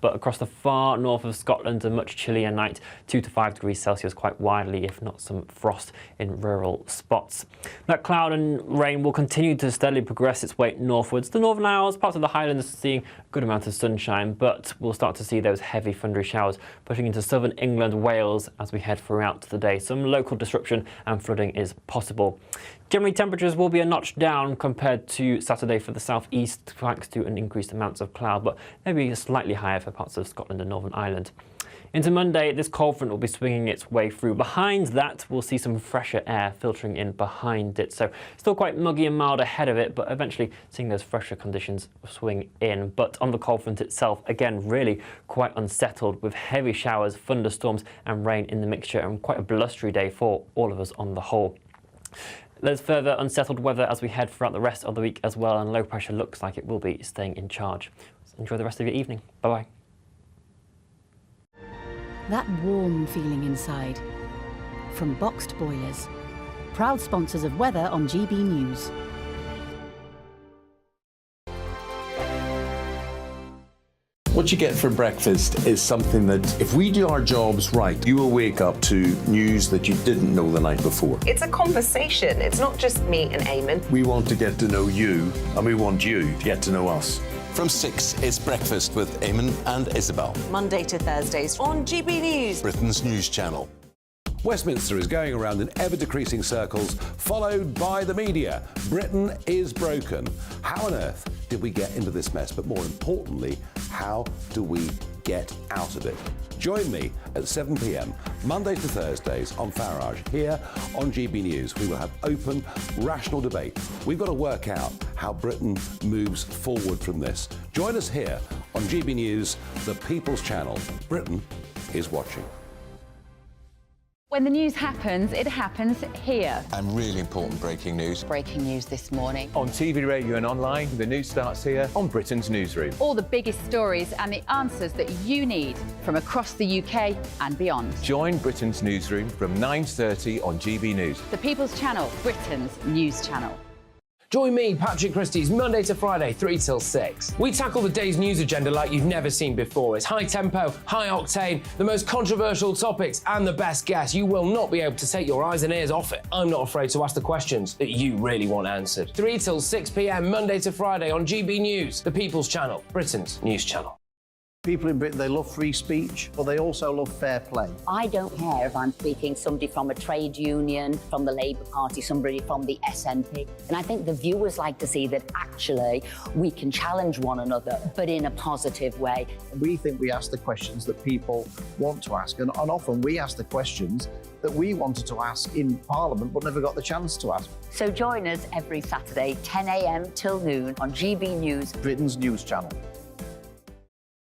But across the far north of Scotland, a much chillier night, 2 to 5 degrees Celsius quite widely, if not some frost in rural spots. That cloud and rain will continue to steadily progress its way northwards. The Northern Isles, parts of the Highlands are seeing a good amount of sunshine, but we'll start to see those heavy thundery showers pushing into southern England, Wales as we head throughout the day. Some local disruption and flooding is possible. Generally, temperatures will be a notch down compared to Saturday for the southeast, thanks to an increased amounts of cloud, but maybe slightly higher for parts of Scotland and Northern Ireland. Into Monday, this cold front will be swinging its way through. Behind that, we'll see some fresher air filtering in behind it. So still quite muggy and mild ahead of it, but eventually seeing those fresher conditions swing in. But on the cold front itself, again, really quite unsettled with heavy showers, thunderstorms and rain in the mixture, and quite a blustery day for all of us on the whole. There's further unsettled weather as we head throughout the rest of the week as well, and low pressure looks like it will be staying in charge. Enjoy the rest of your evening. Bye-bye. That warm feeling inside. From Boxed Boilers, proud sponsors of weather on GB News. What you get for breakfast is something that, if we do our jobs right, you will wake up to news that you didn't know the night before. It's a conversation. It's not just me and Eamon. We want to get to know you, and we want you to get to know us. From 6, it's Breakfast with Eamon and Isabel. Monday to Thursdays on GB News, Britain's news channel. Westminster is going around in ever-decreasing circles, followed by the media. Britain is broken. How on earth did we get into this mess? But more importantly, how do we get out of it? Join me at 7 p.m, Mondays to Thursdays on Farage, here on GB News. We will have open, rational debate. We've got to work out how Britain moves forward from this. Join us here on GB News, the People's Channel. Britain is watching. When the news happens, it happens here. And really important breaking news. Breaking news this morning. On TV, radio and online, the news starts here on Britain's Newsroom. All the biggest stories and the answers that you need from across the UK and beyond. Join Britain's Newsroom from 9:30 on GB News. The People's Channel, Britain's news channel. Join me, Patrick Christie's, Monday to Friday, 3 till 6. We tackle the day's news agenda like you've never seen before. It's high tempo, high octane, the most controversial topics and the best guests. You will not be able to take your eyes and ears off it. I'm not afraid to ask the questions that you really want answered. 3 till 6 p.m, Monday to Friday on GB News, the People's Channel, Britain's news channel. People in Britain, they love free speech, but they also love fair play. I don't care if I'm speaking somebody from a trade union, from the Labour Party, somebody from the SNP. And I think the viewers like to see that actually we can challenge one another, but in a positive way. We think we ask the questions that people want to ask, and often we ask the questions that we wanted to ask in Parliament but never got the chance to ask. So join us every Saturday, 10 a.m. till noon on GB News, Britain's news channel.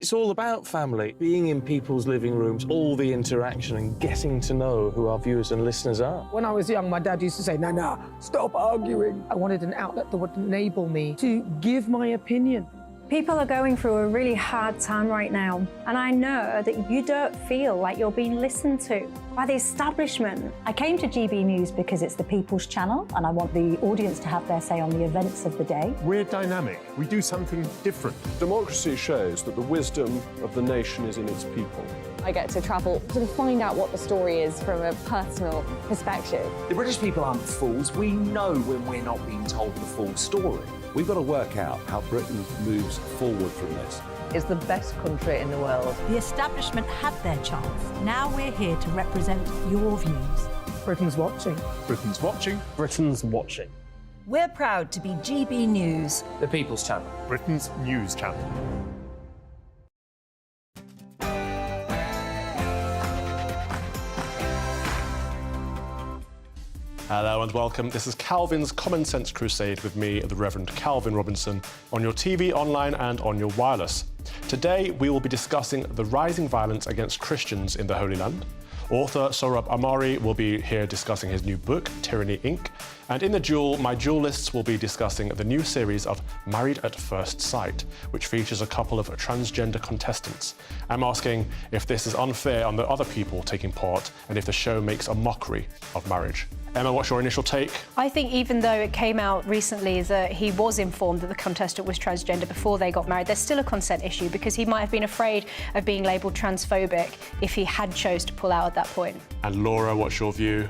It's all about family, being in people's living rooms, all the interaction and getting to know who our viewers and listeners are. When I was young, my dad used to say, no, stop arguing. I wanted an outlet that would enable me to give my opinion. People are going through a really hard time right now, and I know that you don't feel like you're being listened to by the establishment. I came to GB News because it's the People's Channel, and I want the audience to have their say on the events of the day. We're dynamic. We do something different. Democracy shows that the wisdom of the nation is in its people. I get to travel to find out what the story is from a personal perspective. The British people aren't fools. We know when we're not being told the full story. We've got to work out how Britain moves forward from this. It's the best country in the world. The establishment had their chance. Now we're here to represent your views. Britain's watching. Britain's watching. Britain's watching. We're proud to be GB News, the People's Channel, Britain's news channel. Hello and welcome. This is Calvin's Common Sense Crusade with me, the Reverend Calvin Robinson, on your TV, online and on your wireless. Today we will be discussing the rising violence against Christians in the Holy Land. Author Sohrab Ahmari will be here discussing his new book, Tyranny Inc. And in the Duel, my duelists will be discussing the new series of Married at First Sight, which features a couple of transgender contestants. I'm asking if this is unfair on the other people taking part and if the show makes a mockery of marriage. Emma, what's your initial take? I think even though it came out recently that he was informed that the contestant was transgender before they got married, there's still a consent issue because he might have been afraid of being labelled transphobic if he had chose to pull out at that point. And Laura, what's your view?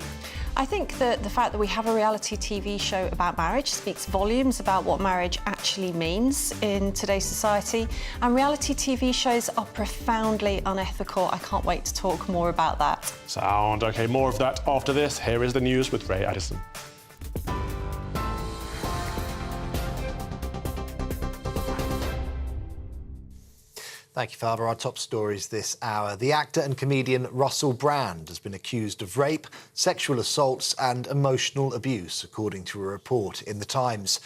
I think that the fact that we have a reality TV show about marriage speaks volumes about what marriage actually means in today's society. And reality TV shows are profoundly unethical. I can't wait to talk more about that. Sound. OK, more of that after this. Here is the news with Ray Addison. Thank you, Father. Our top stories this hour. The actor and comedian Russell Brand has been accused of rape, sexual assaults and emotional abuse, according to a report in The Times.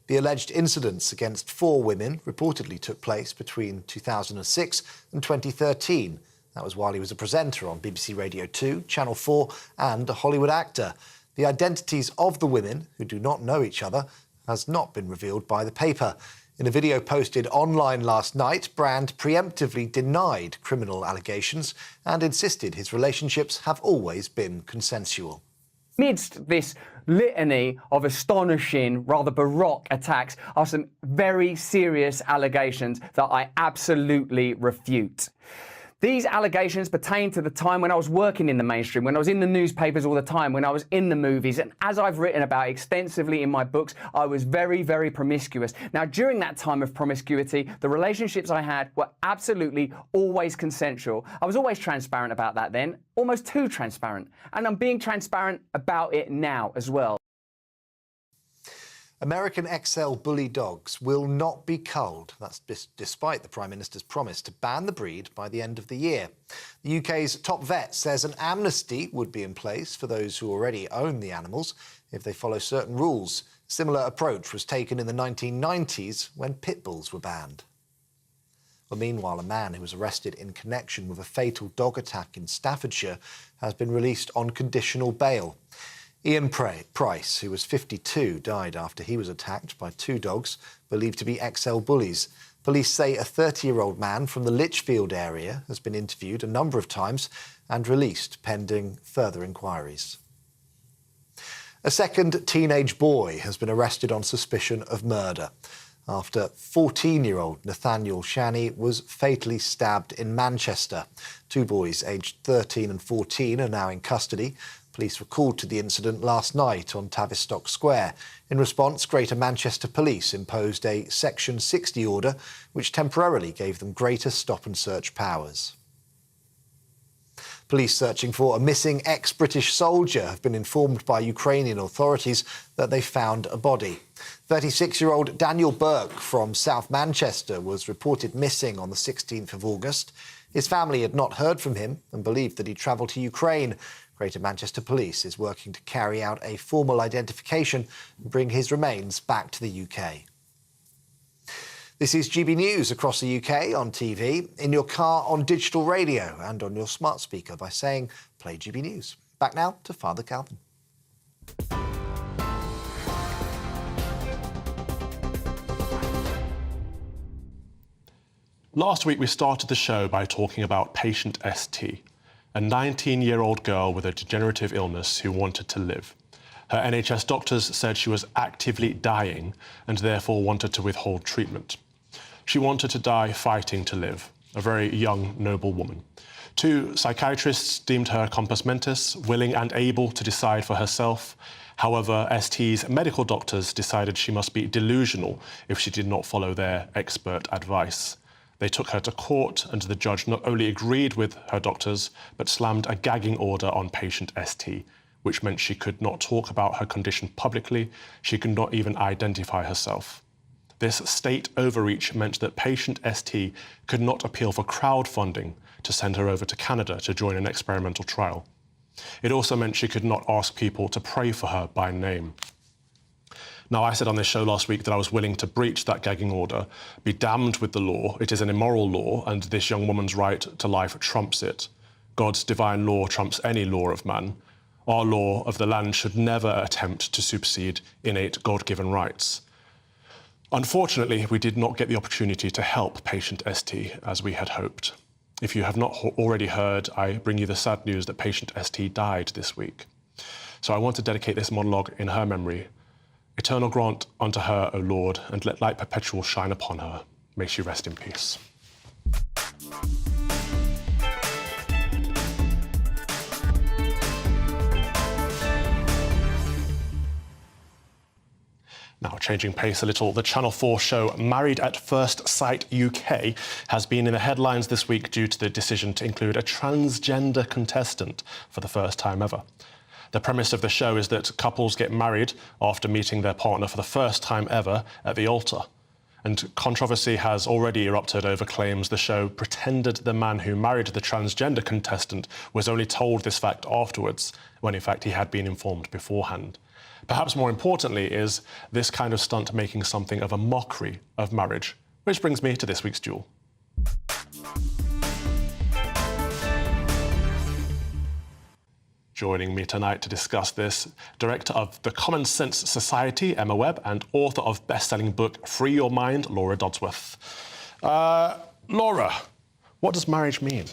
The alleged incidents against 4 women reportedly took place between 2006 and 2013. That was while he was a presenter on BBC Radio 2, Channel 4 and a Hollywood actor. The identities of the women, who do not know each other, has not been revealed by the paper. In a video posted online last night, Brand preemptively denied criminal allegations and insisted his relationships have always been consensual. Amidst this litany of astonishing, rather baroque attacks are some very serious allegations that I absolutely refute. These allegations pertain to the time when I was working in the mainstream, when I was in the newspapers all the time, when I was in the movies, and as I've written about extensively in my books, I was very, very promiscuous. Now, during that time of promiscuity, the relationships I had were absolutely always consensual. I was always transparent about that then, almost too transparent, and I'm being transparent about it now as well. American XL bully dogs will not be culled. That's despite the Prime Minister's promise to ban the breed by the end of the year. The UK's top vet says an amnesty would be in place for those who already own the animals if they follow certain rules. Similar approach was taken in the 1990s when pit bulls were banned. Well, meanwhile, a man who was arrested in connection with a fatal dog attack in Staffordshire has been released on conditional bail. Ian Price, who was 52, died after he was attacked by 2 dogs believed to be XL bullies. Police say a 30-year-old man from the Lichfield area has been interviewed a number of times and released pending further inquiries. A second teenage boy has been arrested on suspicion of murder after 14-year-old Nathaniel Shani was fatally stabbed in Manchester. 2 boys aged 13 and 14 are now in custody. Police were called to the incident last night on Tavistock Square. In response, Greater Manchester Police imposed a Section 60 order, which temporarily gave them greater stop-and-search powers. Police searching for a missing ex-British soldier have been informed by Ukrainian authorities that they found a body. 36-year-old Daniel Burke from South Manchester was reported missing on the 16th of August. His family had not heard from him and believed that he travelled to Ukraine. Greater Manchester Police is working to carry out a formal identification and bring his remains back to the UK. This is GB News across the UK on TV, in your car on digital radio and on your smart speaker by saying, play GB News. Back now to Father Calvin. Last week we started the show by talking about patient ST, a 19-year-old girl with a degenerative illness who wanted to live. Her NHS doctors said she was actively dying and therefore wanted to withhold treatment. She wanted to die fighting to live, a very young, noble woman. 2 psychiatrists deemed her compos mentis, willing and able to decide for herself. However, ST's medical doctors decided she must be delusional if she did not follow their expert advice. They took her to court, and the judge not only agreed with her doctors, but slammed a gagging order on patient ST, which meant she could not talk about her condition publicly. She could not even identify herself. This state overreach meant that patient ST could not appeal for crowdfunding to send her over to Canada to join an experimental trial. It also meant she could not ask people to pray for her by name. Now, I said on this show last week that I was willing to breach that gagging order, be damned with the law. It is an immoral law, and this young woman's right to life trumps it. God's divine law trumps any law of man. Our law of the land should never attempt to supersede innate God-given rights. Unfortunately, we did not get the opportunity to help patient ST as we had hoped. If you have not already heard, I bring you the sad news that patient ST died this week. So I want to dedicate this monologue in her memory. Eternal grant unto her, O Lord, and let light perpetual shine upon her. May she rest in peace. Now, changing pace a little, the Channel 4 show Married at First Sight UK has been in the headlines this week due to the decision to include a transgender contestant for the first time ever. The premise of the show is that couples get married after meeting their partner for the first time ever at the altar. And controversy has already erupted over claims the show pretended the man who married the transgender contestant was only told this fact afterwards, when in fact he had been informed beforehand. Perhaps more importantly is this kind of stunt making something of a mockery of marriage. Which brings me to this week's duel. Joining me tonight to discuss this, director of the Common Sense Society, Emma Webb, and author of best-selling book Free Your Mind, Laura Dodsworth. Laura, what does marriage mean?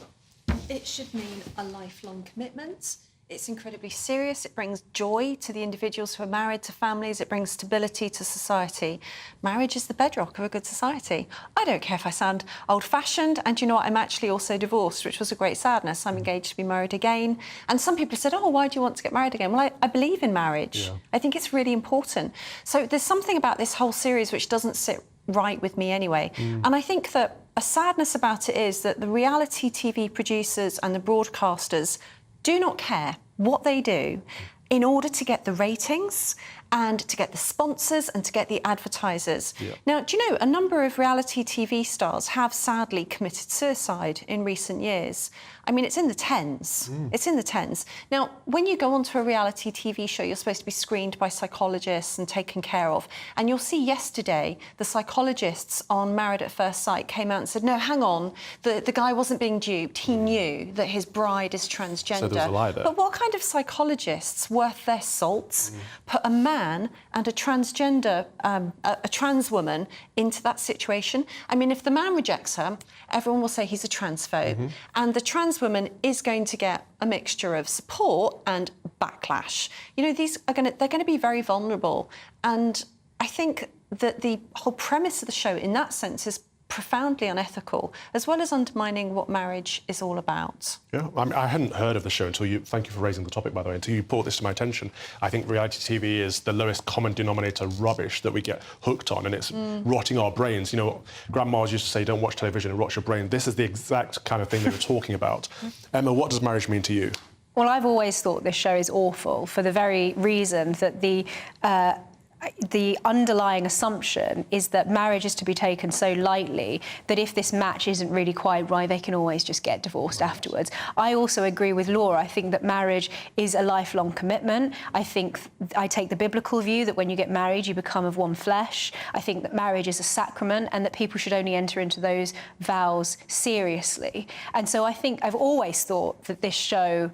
It should mean a lifelong commitment. It's incredibly serious. It brings joy to the individuals who are married, to families. It brings stability to society. Marriage is the bedrock of a good society. I don't care if I sound old-fashioned, and you know what? I'm actually also divorced, which was a great sadness. I'm engaged to be married again. And some people said, oh, why do you want to get married again? Well, I believe in marriage. Yeah. I think it's really important. So there's something about this whole series which doesn't sit right with me anyway. And I think that a sadness about it is that the reality TV producers and the broadcasters do not care what they do in order to get the ratings and to get the sponsors and to get the advertisers. Yeah. Now, do you know, a number of reality TV stars have sadly committed suicide in recent years. I mean, it's in the tens. It's in the tens. Now, when you go onto a reality TV show, you're supposed to be screened by psychologists and taken care of. And you'll see yesterday, the psychologists on Married at First Sight came out and said, no, hang on, the guy wasn't being duped. He knew that his bride is transgender. So there was a lie there. But what kind of psychologists worth their salt put a man and a transgender, a trans woman into that situation? I mean, if the man rejects her, everyone will say he's a transphobe. And the trans woman is going to get a mixture of support and backlash. You know, they're going to be very vulnerable. And I think that the whole premise of the show in that sense is profoundly unethical, as well as undermining what marriage is all about. Yeah, I hadn't heard of the show until you, thank you for raising the topic, by the way, until you brought this to my attention. I think reality TV is the lowest common denominator rubbish that we get hooked on, and it's rotting our brains. You know, grandmas used to say, don't watch television, it rots your brain. This is the exact kind of thing they were talking about. Emma, what does marriage mean to you? Well, I've always thought this show is awful for the very reason that the underlying assumption is that marriage is to be taken so lightly that if this match isn't really quite right, they can always just get divorced afterwards. I also agree with Laura. I think that marriage is a lifelong commitment. I take the biblical view that when you get married, you become of one flesh. I think that marriage is a sacrament and that people should only enter into those vows seriously. And so I think I've always thought that this show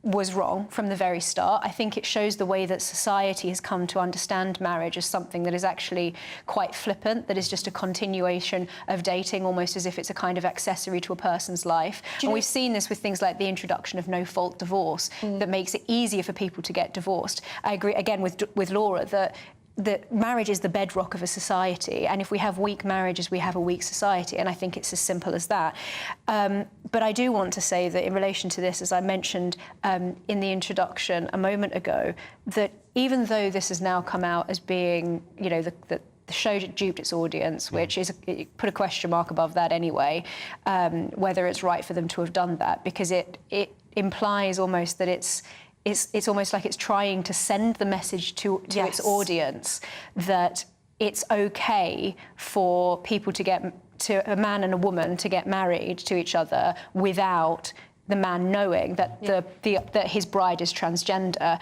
was wrong from the very start. I think it shows the way that society has come to understand marriage as something that is actually quite flippant, that is just a continuation of dating, almost as if it's a kind of accessory to a person's life. And we've seen this with things like the introduction of no-fault divorce that makes it easier for people to get divorced. I agree, again, with Laura, that marriage is the bedrock of a society, and if we have weak marriages, we have a weak society, and I think it's as simple as that. But I do want to say that in relation to this, as I mentioned in the introduction a moment ago, that even though this has now come out as being, you know, the show duped its audience, which is put a question mark above that anyway, whether it's right for them to have done that, because it implies almost that it's almost like it's trying to send the message to its audience that it's okay for people to a man and a woman to get married to each other without the man knowing that that his bride is transgender,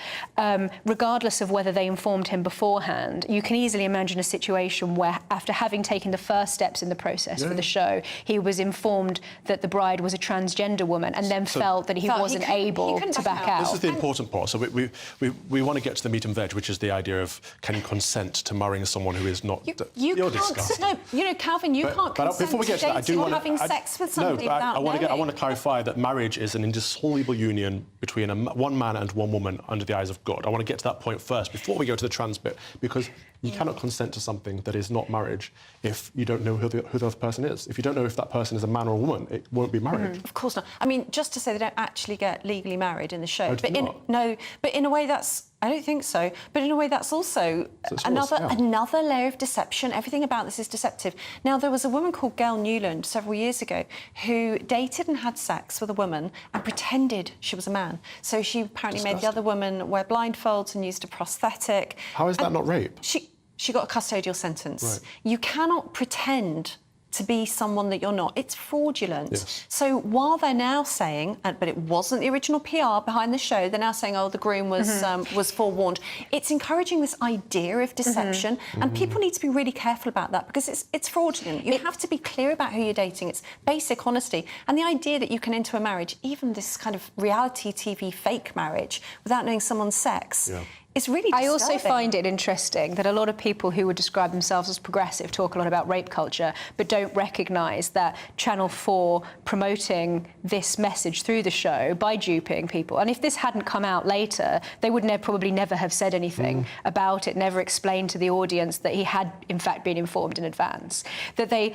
regardless of whether they informed him beforehand. You can easily imagine a situation where, after having taken the first steps in the process for the show, he was informed that the bride was a transgender woman, and then felt that he wasn't able to back out. This is the important part. So we want to get to the meat and veg, which is the idea of can you consent to marrying someone who is not. You're disgusting. No, you know, Calvin, you can't consent before we get to that, I do want having sex with somebody without knowing. I want to clarify that marriage is an indissoluble union between one man and one woman under the eyes of God. I want to get to that point first before we go to the trans bit, because you cannot consent to something that is not marriage if you don't know who the other person is. If you don't know if that person is a man or a woman, it won't be marriage. Of course not. I mean, just to say they don't actually get legally married in the show. Oh, but in a way that's... I don't think so. But in a way, that's also another layer of deception. Everything about this is deceptive. Now, there was a woman called Gail Newland several years ago who dated and had sex with a woman and pretended she was a man. So she apparently made the other woman wear blindfolds and used a prosthetic. How is that not rape? She got a custodial sentence. Right. You cannot pretend to be someone that you're not. It's fraudulent. Yes. So while they're now saying, but it wasn't the original PR behind the show, they're now saying, oh, the groom was forewarned. It's encouraging this idea of deception, and people need to be really careful about that, because it's fraudulent. You have to be clear about who you're dating. It's basic honesty. And the idea that you can enter a marriage, even this kind of reality TV fake marriage, without knowing someone's sex, it's really disturbing. I also find it interesting that a lot of people who would describe themselves as progressive talk a lot about rape culture, but don't recognise that Channel 4 promoting this message through the show by duping people. And if this hadn't come out later, they would probably never have said anything about it, never explained to the audience that he had, in fact, been informed in advance. That they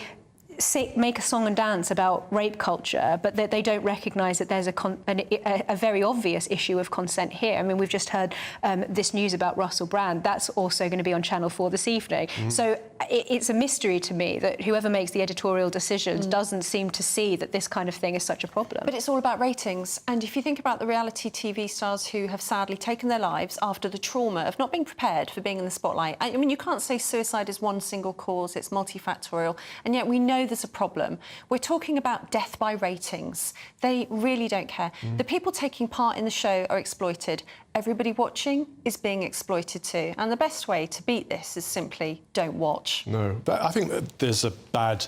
make a song and dance about rape culture, but that they don't recognise that there's a very obvious issue of consent here. I mean, we've just heard this news about Russell Brand. That's also going to be on Channel 4 this evening. So it's a mystery to me that whoever makes the editorial decisions doesn't seem to see that this kind of thing is such a problem. But it's all about ratings. And if you think about the reality TV stars who have sadly taken their lives after the trauma of not being prepared for being in the spotlight. I mean, you can't say suicide is one single cause, it's multifactorial, and yet we know there's a problem. We're talking about death by ratings. They really don't care. The people taking part in the show are exploited. Everybody watching is being exploited too. And the best way to beat this is simply don't watch. No, but I think that there's a bad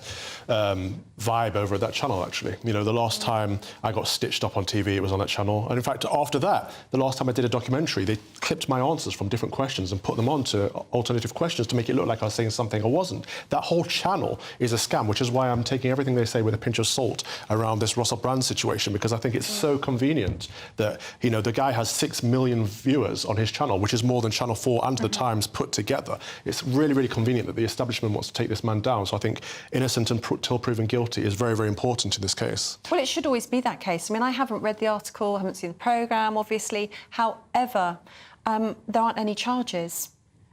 vibe over at that channel, actually. You know, the last time I got stitched up on TV, it was on that channel. And in fact, after that, the last time I did a documentary, they clipped my answers from different questions and put them onto alternative questions to make it look like I was saying something I wasn't. That whole channel is a scam, which is why I'm taking everything they say with a pinch of salt around this Russell Brand situation, because I think it's so convenient that, you know, the guy has 6 million viewers on his channel, which is more than Channel 4 and The Times put together. It's really, really convenient that the establishment wants to take this man down. So I think innocent until proven guilty is very, very important in this case. Well, it should always be that case. I mean, I haven't read the article, I haven't seen the programme, obviously. However, there aren't any charges.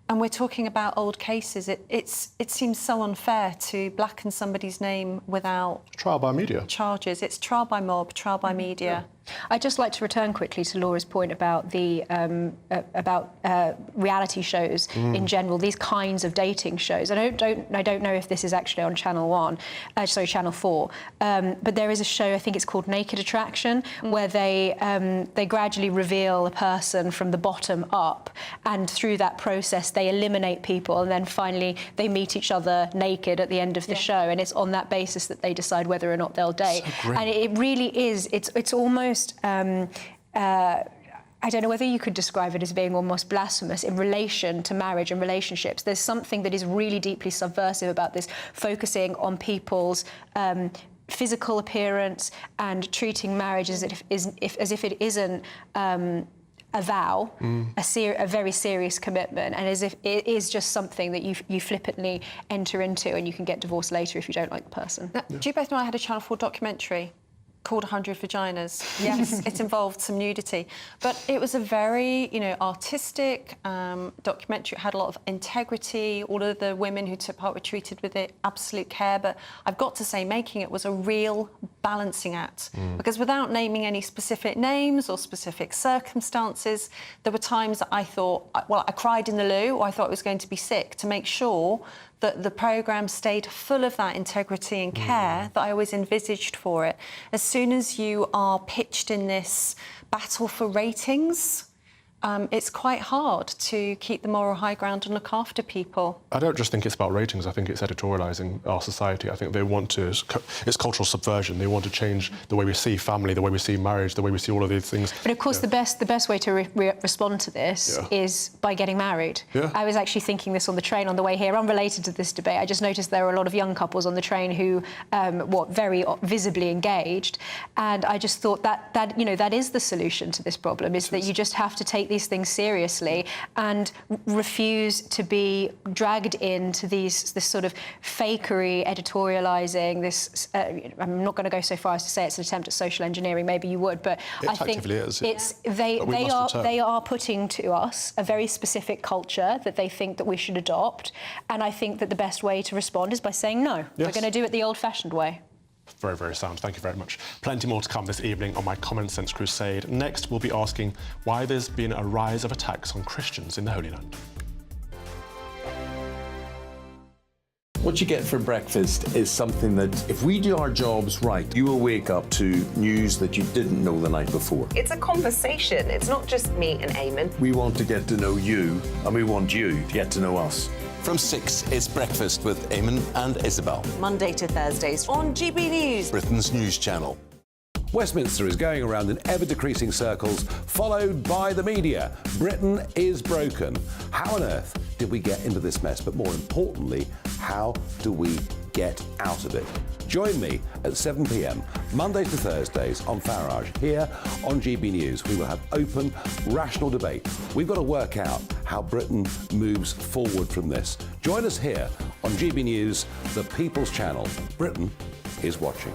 And we're talking about old cases. It seems so unfair to blacken somebody's name without... Trial by media. ...charges. It's trial by mob, trial by media. I'd just like to return quickly to Laura's point about the reality shows in general, these kinds of dating shows. I don't know if this is actually on Channel 4, but there is a show, I think it's called Naked Attraction, where they gradually reveal a person from the bottom up, and through that process they eliminate people, and then finally they meet each other naked at the end of the show, and it's on that basis that they decide whether or not they'll date. So and it really is, it's almost I don't know whether you could describe it as being almost blasphemous in relation to marriage and relationships. There's something that is really deeply subversive about this, focusing on people's physical appearance and treating marriage as if it isn't a vow, a very serious commitment, and as if it is just something that you flippantly enter into, and you can get divorced later if you don't like the person. Now, do you both know I had a Channel 4 documentary called 100 Vaginas? Yes, it involved some nudity. But it was a very, artistic documentary. It had a lot of integrity. All of the women who took part were treated with absolute care. But I've got to say, making it was a real balancing act. Because without naming any specific names or specific circumstances, there were times that I thought, well, I cried in the loo, or I thought I was going to be sick, to make sure that the programme stayed full of that integrity and care that I always envisaged for it. As soon as you are pitched in this battle for ratings, it's quite hard to keep the moral high ground and look after people. I don't just think it's about ratings, I think it's editorialising our society. I think they want to, it's cultural subversion. They want to change the way we see family, the way we see marriage, the way we see all of these things. But of course, the best way to respond to this is by getting married. I was actually thinking this on the train on the way here, unrelated to this debate. I just noticed there were a lot of young couples on the train who were very visibly engaged, and I just thought that you know, that is the solution to this problem, is that you just have to take these things seriously and refuse to be dragged into this sort of fakery, editorialising. This I'm not going to go so far as to say it's an attempt at social engineering. Maybe you would, but I think they are putting to us a very specific culture that they think that we should adopt, and I think that the best way to respond is by saying no. We're going to do it the old-fashioned way. Very, very sound. Thank you very much. Plenty more to come this evening on my Common Sense Crusade. Next, we'll be asking why there's been a rise of attacks on Christians in the Holy Land. What you get for breakfast is something that, if we do our jobs right, you will wake up to news that you didn't know the night before. It's a conversation. It's not just me and Eamon. We want to get to know you, and we want you to get to know us. From 6, it's Breakfast with Eamon and Isabel. Monday to Thursdays on GBNews, Britain's news channel. Westminster is going around in ever-decreasing circles, followed by the media. Britain is broken. How on earth did we get into this mess? But more importantly, how do we get out of it? Join me at 7 p.m, Mondays to Thursdays on Farage, here on GB News. We will have open, rational debate. We've got to work out how Britain moves forward from this. Join us here on GB News, the People's Channel. Britain is watching.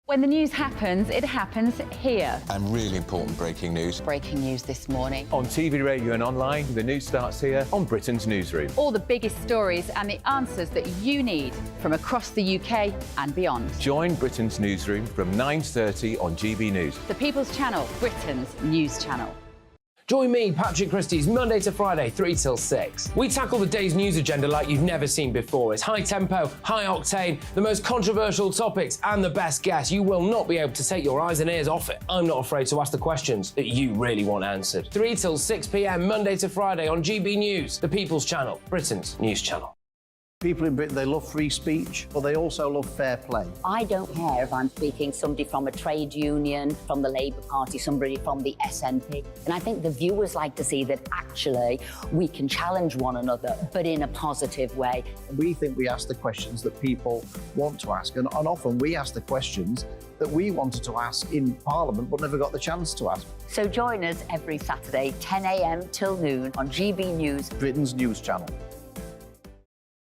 When the news happens, it happens here. And really important breaking news. Breaking news this morning. On TV, radio and online, the news starts here on Britain's newsroom. All the biggest stories and the answers that you need from across the UK and beyond. Join Britain's newsroom from 9:30 on GB News. The People's Channel, Britain's news channel. Join me, Patrick Christie's, Monday to Friday, 3 till 6. We tackle the day's news agenda like you've never seen before. It's high tempo, high octane, the most controversial topics and the best guests. You will not be able to take your eyes and ears off it. I'm not afraid to ask the questions that you really want answered. 3 till 6 p.m, Monday to Friday on GB News, the People's Channel, Britain's news channel. People in Britain, they love free speech, but they also love fair play. I don't care if I'm speaking somebody from a trade union, from the Labour Party, somebody from the SNP. And I think the viewers like to see that actually we can challenge one another, but in a positive way. We think we ask the questions that people want to ask, and often we ask the questions that we wanted to ask in Parliament but never got the chance to ask. So join us every Saturday, 10 a.m. till noon on GB News, Britain's news channel.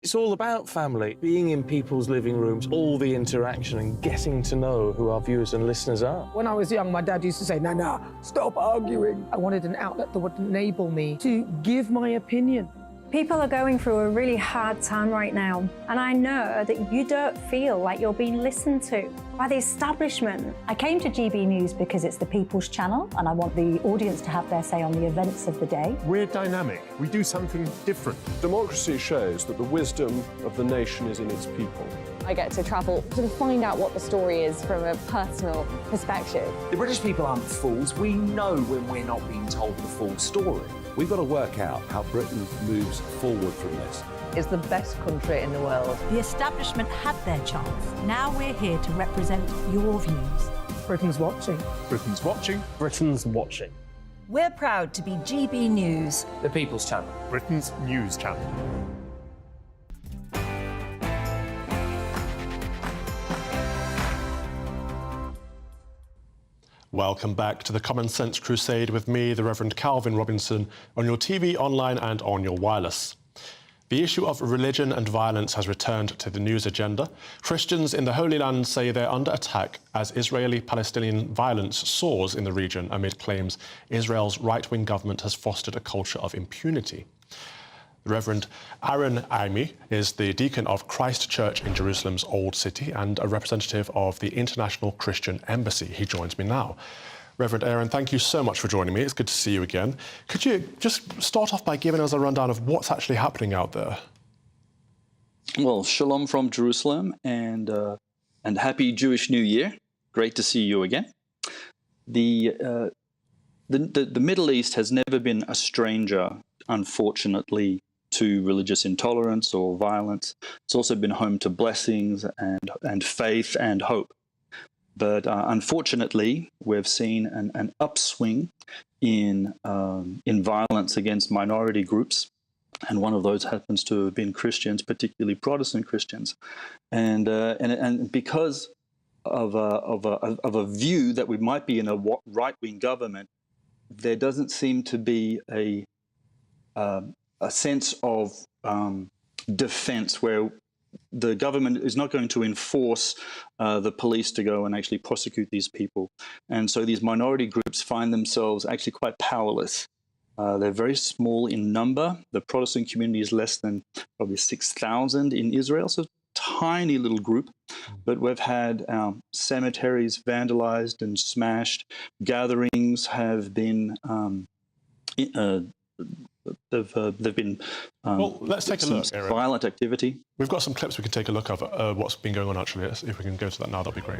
It's all about family, being in people's living rooms, all the interaction and getting to know who our viewers and listeners are. When I was young, my dad used to say, no, stop arguing. I wanted an outlet that would enable me to give my opinion. People are going through a really hard time right now, and I know that you don't feel like you're being listened to by the establishment. I came to GB News because it's the People's Channel, and I want the audience to have their say on the events of the day. We're dynamic. We do something different. Democracy shows that the wisdom of the nation is in its people. I get to travel to find out what the story is from a personal perspective. The British people aren't fools. We know when we're not being told the full story. We've got to work out how Britain moves forward from this. It's the best country in the world. The establishment had their chance. Now we're here to represent your views. Britain's watching. Britain's watching. Britain's watching. We're proud to be GB News, the People's Channel, Britain's news channel. Welcome back to the Common Sense Crusade with me, the Reverend Calvin Robinson, on your TV, online and on your wireless. The issue of religion and violence has returned to the news agenda. Christians in the Holy Land say they're under attack as Israeli-Palestinian violence soars in the region amid claims Israel's right-wing government has fostered a culture of impunity. The Reverend Aaron Aimi is the deacon of Christ Church in Jerusalem's Old City and a representative of the International Christian Embassy. He joins me now. Reverend Aaron, thank you so much for joining me. It's good to see you again. Could you just start off by giving us a rundown of what's actually happening out there? Well, shalom from Jerusalem, and happy Jewish New Year. Great to see you again. The Middle East has never been a stranger, unfortunately, to religious intolerance or violence. It's also been home to blessings and faith and hope. But unfortunately, we've seen an upswing in violence against minority groups, and one of those happens to have been Christians, particularly Protestant Christians, and because of a view that we might be in a right-wing government, there doesn't seem to be a sense of defense where the government is not going to enforce the police to go and actually prosecute these people. And so these minority groups find themselves actually quite powerless. They're very small in number. The Protestant community is less than probably 6,000 in Israel, so tiny little group. But we've had cemeteries vandalized and smashed. Gatherings have been they've been well, let's take a look. Aaron. Violent activity. We've got some clips we can take a look of what's been going on actually. If we can go to that now, that'd be great.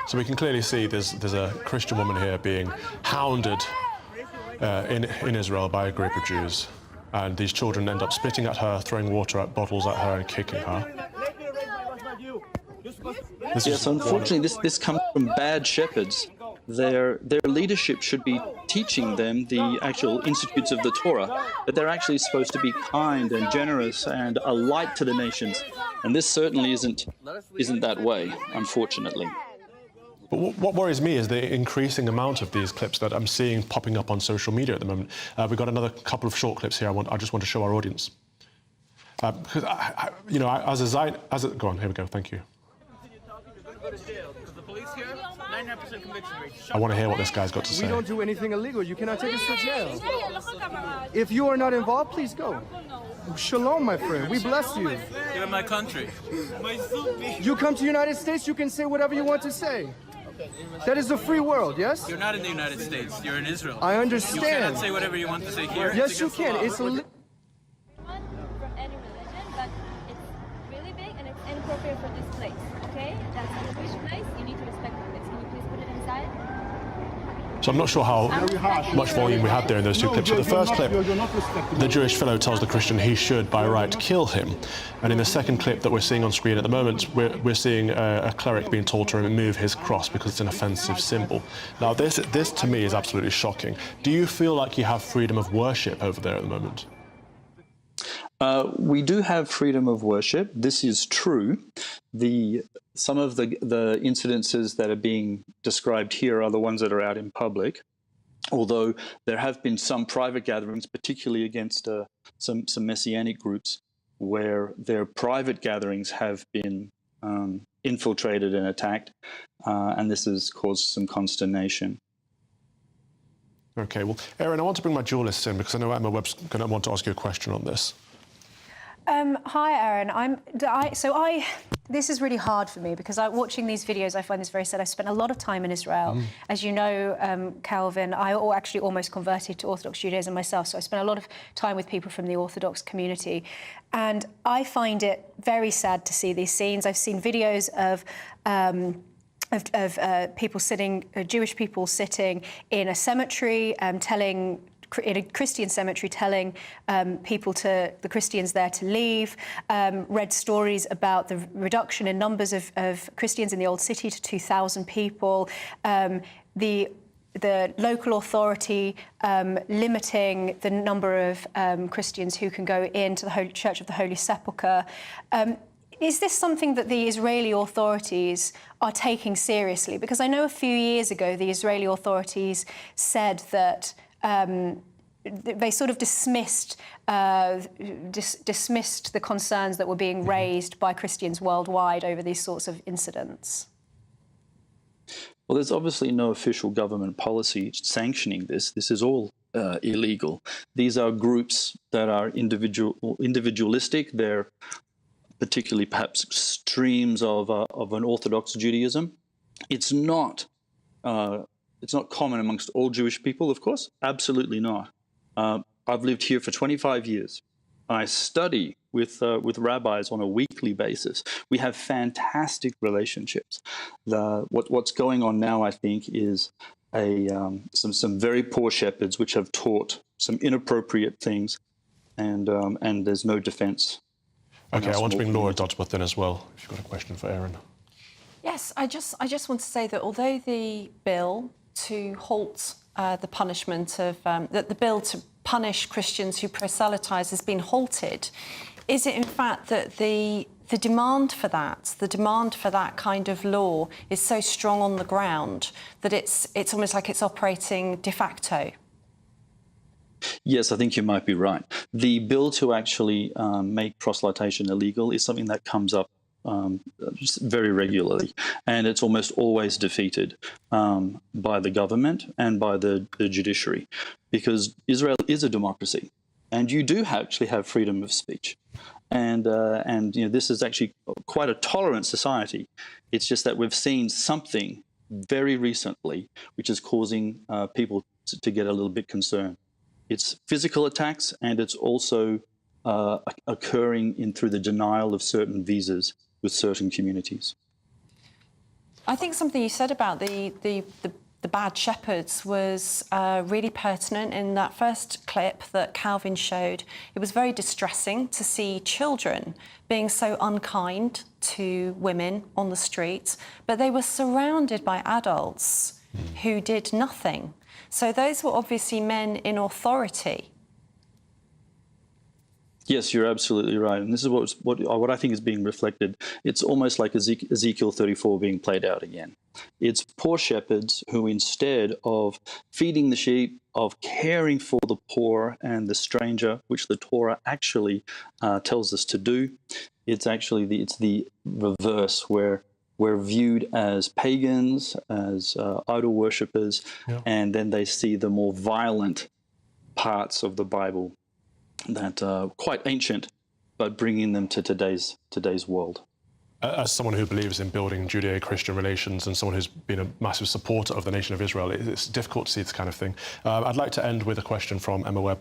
So we can clearly see there's a Christian woman here being hounded in Israel by a group of Jews, and these children end up spitting at her, throwing water at bottles at her, and kicking her. Yes, unfortunately, this comes from bad shepherds. Their leadership should be teaching them the actual institutes of the Torah, but they're actually supposed to be kind and generous and a light to the nations, and this certainly isn't that way, unfortunately. But what worries me is the increasing amount of these clips that I'm seeing popping up on social media at the moment. We've got another couple of short clips here. I just want to show our audience because go on. Here we go. Thank you. I want to hear what this guy's got to say. We don't do anything illegal. You cannot take us to jail. If you are not involved, please go. Shalom, my friend. We bless you. You're in my country. You come to the United States, you can say whatever you want to say. That is a free world, yes? You're not in the United States. You're in Israel. I understand. You cannot say whatever you want to say here. Yes, you can. It's from any religion, but it's really big and it's inappropriate for this place, okay? That's a Jewish place. You need to respect the place. Can you please put it inside? So I'm not sure how much volume we had there in those two clips. So the first clip, the Jewish fellow tells the Christian he should, by right, kill him. And in the second clip that we're seeing on screen at the moment, we're seeing a cleric being told to remove his cross because it's an offensive symbol. Now, this to me is absolutely shocking. Do you feel like you have freedom of worship over there at the moment? We do have freedom of worship. This is true. Some of the incidences that are being described here are the ones that are out in public, although there have been some private gatherings, particularly against some Messianic groups, where their private gatherings have been infiltrated and attacked, and this has caused some consternation. Okay, well, Aaron, I want to bring my dualists in because I know Emma Webb's going to want to ask you a question on this. Hi, Aaron. This is really hard for me because watching these videos, I find this very sad. I spent a lot of time in Israel. As you know, Calvin, I actually almost converted to Orthodox Judaism myself, so I spent a lot of time with people from the Orthodox community. And I find it very sad to see these scenes. I've seen videos of people sitting, Jewish people sitting in a cemetery, in a Christian cemetery, telling the Christians there to leave, read stories about the reduction in numbers of Christians in the Old City to 2,000 people, the local authority limiting the number of Christians who can go into the Holy Church of the Holy Sepulchre. Is this something that the Israeli authorities are taking seriously? Because I know a few years ago the Israeli authorities said that they sort of dismissed the concerns that were being raised by Christians worldwide over these sorts of incidents. Well, there's obviously no official government policy sanctioning this. This is all illegal. These are groups that are individualistic. They're particularly perhaps streams of an Orthodox Judaism. It's not common amongst all Jewish people, of course. Absolutely not. I've lived here for 25 years. I study with rabbis on a weekly basis. We have fantastic relationships. What's going on now, I think, is some very poor shepherds which have taught some inappropriate things, and there's no defence. Okay, I want to bring Laura Dodsworth in as well, if you've got a question for Aaron. Yes, I just want to say that although the bill to halt the punishment of that the bill to punish Christians who proselytise has been halted, is it in fact that the demand for that kind of law is so strong on the ground that it's almost like it's operating de facto? Yes, I think you might be right. The bill to actually make proselytation illegal is something that comes up very regularly, and it's almost always defeated by the government and by the judiciary, because Israel is a democracy, and you do actually have freedom of speech, and this is actually quite a tolerant society. It's just that we've seen something very recently which is causing people to get a little bit concerned. It's physical attacks, and it's also occurring through the denial of certain visas with certain communities. I think something you said about the bad shepherds was really pertinent in that first clip that Calvin showed. It was very distressing to see children being so unkind to women on the streets, but they were surrounded by adults who did nothing. So those were obviously men in authority. Yes, you're absolutely right. And this is what I think is being reflected. It's almost like Ezekiel 34 being played out again. It's poor shepherds who, instead of feeding the sheep, of caring for the poor and the stranger, which the Torah actually tells us to do, it's the reverse, where we're viewed as pagans, as idol worshippers, and then they see the more violent parts of the Bible that are quite ancient, but bringing them to today's world. As someone who believes in building Judeo-Christian relations and someone who's been a massive supporter of the nation of Israel, it's difficult to see this kind of thing. I'd like to end with a question from Emma Webb.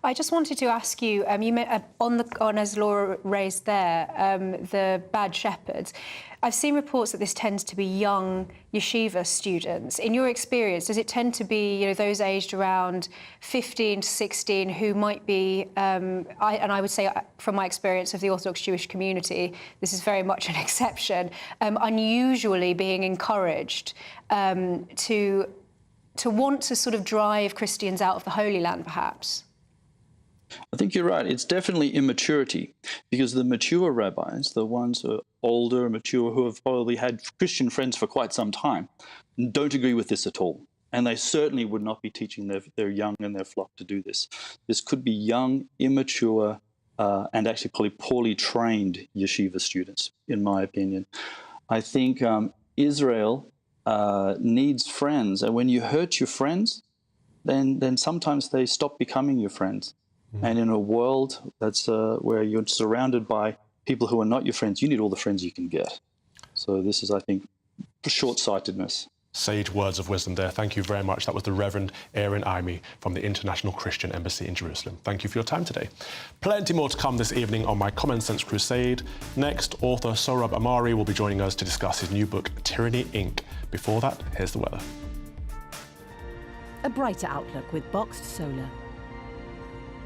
I just wanted to ask you, you meant on as Laura raised there, the bad shepherds. I've seen reports that this tends to be young yeshiva students. In your experience, does it tend to be those aged around 15 to 16 who might be, and I would say from my experience of the Orthodox Jewish community, this is very much an exception, unusually being encouraged to want to sort of drive Christians out of the Holy Land, perhaps? I think you're right. It's definitely immaturity, because the mature rabbis, the ones who are older, mature, who have probably had Christian friends for quite some time, don't agree with this at all. And they certainly would not be teaching their young and their flock to do this. This could be young, immature, and actually probably poorly trained yeshiva students, in my opinion. I think Israel needs friends. And when you hurt your friends, then sometimes they stop becoming your friends. And in a world that's where you're surrounded by people who are not your friends, you need all the friends you can get. So this is, I think, short-sightedness. Sage words of wisdom there. Thank you very much. That was the Reverend Aaron Imey from the International Christian Embassy in Jerusalem. Thank you for your time today. Plenty more to come this evening on my Common Sense Crusade. Next, author Sohrab Ahmari will be joining us to discuss his new book, Tyranny, Inc. Before that, here's the weather. A brighter outlook with Boxed Solar.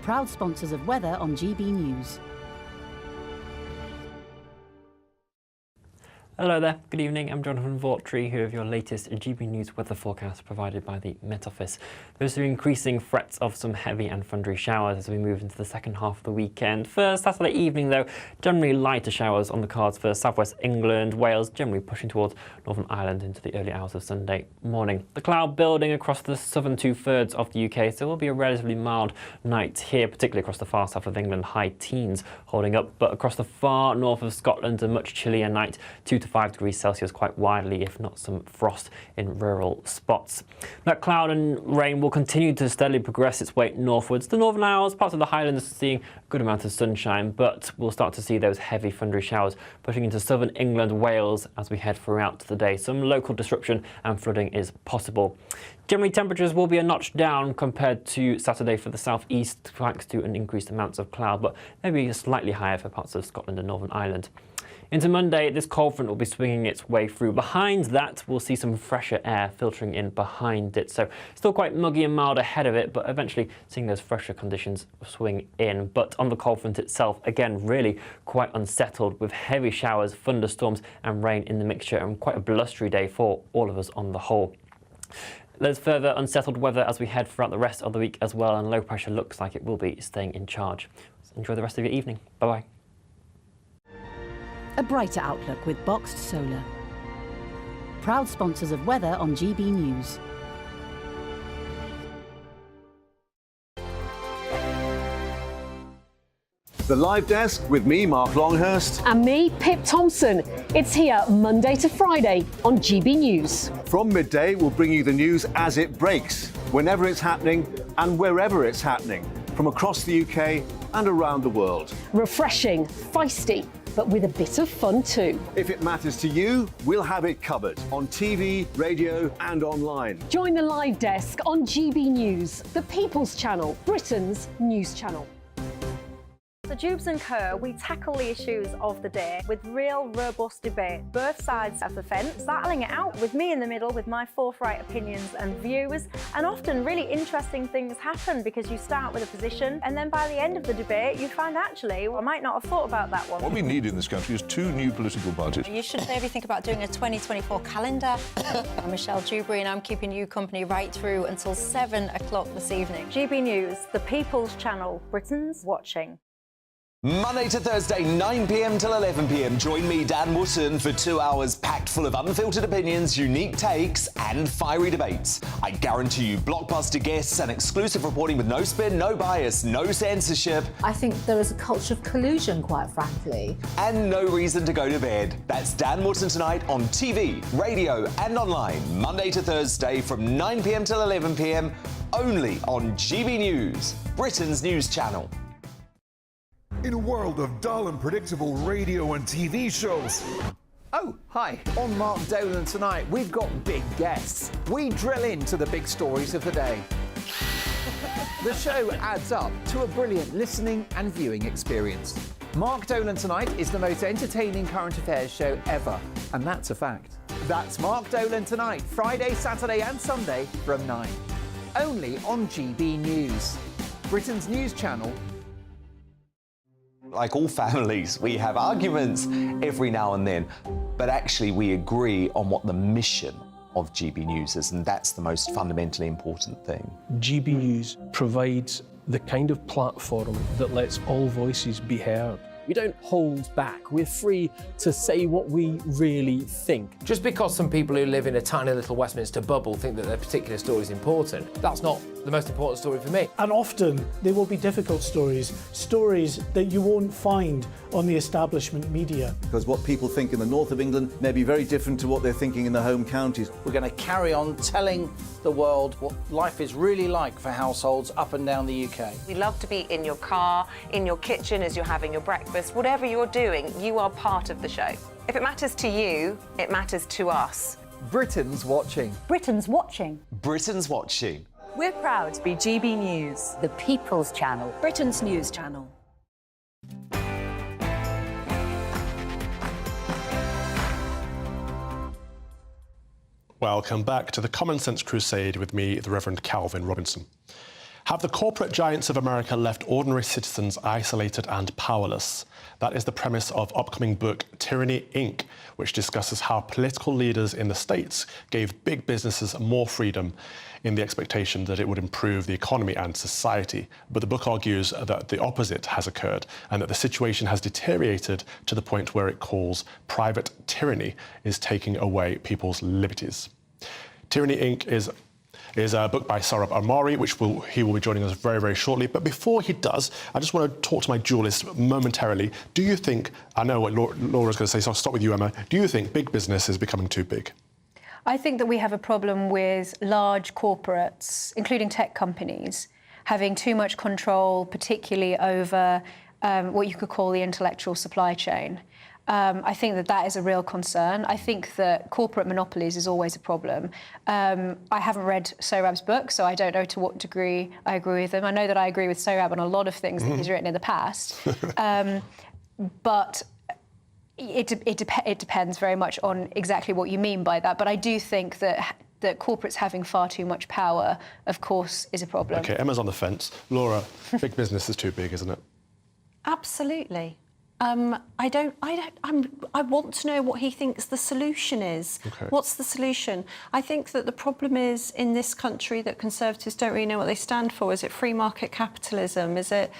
Proud sponsors of weather on GB News. Hello there, good evening. I'm Jonathan Vaughtry, here with your latest GB News weather forecast provided by the Met Office. There's increasing threats of some heavy and thundery showers as we move into the second half of the weekend. For Saturday evening, though, generally lighter showers on the cards for southwest England, Wales, generally pushing towards Northern Ireland into the early hours of Sunday morning. The cloud building across the southern two-thirds of the UK, so it will be a relatively mild night here, particularly across the far south of England, high teens holding up, but across the far north of Scotland, a much chillier night, 2 to 5 degrees Celsius quite widely, if not some frost in rural spots. That cloud and rain will continue to steadily progress its way northwards. The Northern Isles, parts of the Highlands are seeing a good amount of sunshine, but we'll start to see those heavy thundery showers pushing into southern England, Wales as we head throughout the day. Some local disruption and flooding is possible. Generally, temperatures will be a notch down compared to Saturday for the southeast, thanks to an increased amounts of cloud, but maybe slightly higher for parts of Scotland and Northern Ireland. Into Monday, this cold front will be swinging its way through. Behind that, we'll see some fresher air filtering in behind it. So still quite muggy and mild ahead of it, but eventually seeing those fresher conditions swing in. But on the cold front itself, again, really quite unsettled with heavy showers, thunderstorms and rain in the mixture, and quite a blustery day for all of us on the whole. There's further unsettled weather as we head throughout the rest of the week as well, and low pressure looks like it will be staying in charge. So enjoy the rest of your evening. Bye-bye. A brighter outlook with Boxed Solar. Proud sponsors of weather on GB News. The Live Desk with me, Mark Longhurst. And me, Pip Thompson. It's here Monday to Friday on GB News. From midday, we'll bring you the news as it breaks, whenever it's happening and wherever it's happening, from across the UK and around the world. Refreshing, feisty, but with a bit of fun too. If it matters to you, we'll have it covered on TV, radio and online. Join the Live Desk on GB News, the People's Channel, Britain's news channel. So Jubes and Kerr, we tackle the issues of the day with real robust debate, both sides of the fence, battling it out with me in the middle with my forthright opinions and views. And often really interesting things happen because you start with a position and then by the end of the debate you find actually, well, I might not have thought about that one. What we need in this country is 2 new political parties. You should maybe think about doing a 2024 calendar. I'm Michelle Dewberry and I'm keeping you company right through until 7 o'clock this evening. GB News, the People's Channel, Britain's watching. Monday to Thursday, 9 p.m. till 11 p.m. Join me, Dan Wootton, for 2 hours packed full of unfiltered opinions, unique takes, and fiery debates. I guarantee you blockbuster guests and exclusive reporting with no spin, no bias, no censorship. I think there is a culture of collusion, quite frankly. And no reason to go to bed. That's Dan Wootton tonight on TV, radio, and online. Monday to Thursday from 9 p.m. till 11 p.m. only on GB News, Britain's news channel. In a world of dull and predictable radio and TV shows. Oh, hi. On Mark Dolan tonight, we've got big guests. We drill into the big stories of the day. The show adds up to a brilliant listening and viewing experience. Mark Dolan Tonight is the most entertaining current affairs show ever, and that's a fact. That's Mark Dolan Tonight, Friday, Saturday and Sunday from 9. Only on GB News, Britain's news channel. Like all families, we have arguments every now and then, but actually we agree on what the mission of GB News is, and that's the most fundamentally important thing. GB News provides the kind of platform that lets all voices be heard. We don't hold back. We're free to say what we really think. Just because some people who live in a tiny little Westminster bubble think that their particular story is important, that's not the most important story for me. And often they will be difficult stories, stories that you won't find on the establishment media. Because what people think in the north of England may be very different to what they're thinking in the home counties. We're going to carry on telling the world what life is really like for households up and down the UK. We love to be in your car, in your kitchen as you're having your breakfast. Whatever you're doing, you are part of the show. If it matters to you, it matters to us. Britain's watching. Britain's watching. Britain's watching. We're proud to be GB News, the People's Channel, Britain's news channel. Welcome back to the Common Sense Crusade with me, the Reverend Calvin Robinson. Have the corporate giants of America left ordinary citizens isolated and powerless? That is the premise of upcoming book Tyranny, Inc., which discusses how political leaders in the States gave big businesses more freedom in the expectation that it would improve the economy and society. But the book argues that the opposite has occurred and that the situation has deteriorated to the point where it calls private tyranny is taking away people's liberties. Tyranny, Inc. is is a book by Saurabh Armari, which he will be joining us very, very shortly. But before he does, I just want to talk to my duelist momentarily. Do you think, I know what Laura's going to say, so I'll start with you, Emma. Do you think big business is becoming too big? I think that we have a problem with large corporates, including tech companies, having too much control, particularly over what you could call the intellectual supply chain. I think that that is a real concern. I think that corporate monopolies is always a problem. I haven't read Saurabh's book, so I don't know to what degree I agree with him. I know that I agree with Saurabh on a lot of things that he's written in the past, but it depends very much on exactly what you mean by that. But I do think that corporates having far too much power, of course, is a problem. OK, Emma's on the fence. Laura, big business is too big, isn't it? Absolutely. I want to know what he thinks the solution is. Okay. What's the solution? I think that the problem is in this country that Conservatives don't really know what they stand for. Is it free market capitalism? Is it